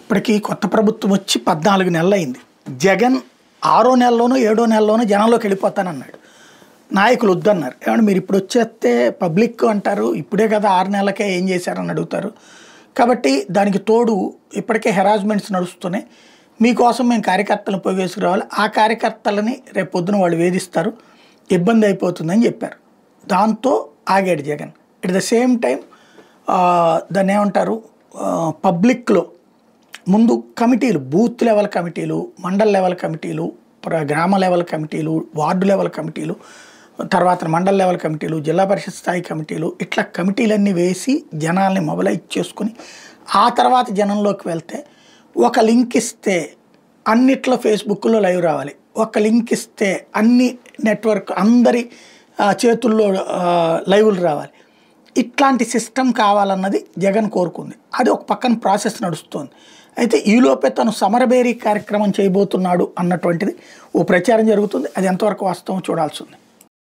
ఇప్పటికీ కొత్త ప్రభుత్వం వచ్చి 14 నెలలు అయింది. జగన్ 6వ నెలలోనో 7వ నెలలోనో జనంలోకి వెళ్ళిపోతానన్నాడు. నాయకులు వద్దన్నారు. ఏమంటే మీరు ఇప్పుడు వచ్చేస్తే పబ్లిక్ అంటారు, ఇప్పుడే కదా 6 నెలలకే ఏం చేశారని అడుగుతారు. కాబట్టి దానికి తోడు ఇప్పటికే హెరాస్మెంట్స్ నడుస్తున్నాయి. మీకోసం మేము కార్యకర్తలను ఉపయోగించుకురావాలి, ఆ కార్యకర్తలని రేపు పొద్దున వాళ్ళు వేధిస్తారు, ఇబ్బంది అయిపోతుందని చెప్పారు. దాంతో ఆగాడు Jagan. At the same time దాన్ని ఏమంటారు, పబ్లిక్లో ముందు కమిటీలు, బూత్ లెవెల్ కమిటీలు, మండల్ లెవెల్ కమిటీలు, గ్రామ లెవెల్ కమిటీలు, వార్డు లెవెల్ కమిటీలు, తర్వాత మండల్ లెవెల్ కమిటీలు, జిల్లా పరిషత్ స్థాయి కమిటీలు, ఇట్లా కమిటీలన్నీ వేసి జనాల్ని మొబలైజ్ చేసుకుని ఆ తర్వాత జనంలోకి వెళ్తే ఒక లింక్ ఇస్తే అన్నిట్లో ఫేస్బుక్లో లైవ్ రావాలి, ఒక లింక్ ఇస్తే అన్ని నెట్వర్క్ అందరి చేతుల్లో లైవ్లు రావాలి. ఇట్లాంటి సిస్టమ్ కావాలన్నది జగన్ కోరుకుంది. అది ఒక పక్కన ప్రాసెస్ నడుస్తుంది. అయితే ఈలోపే తను సమరబేరీ కార్యక్రమం చేయబోతున్నాడు అన్నటువంటిది ఓ ప్రచారం జరుగుతుంది. అది ఎంతవరకు వాస్తవం చూడాల్సి ఉంది.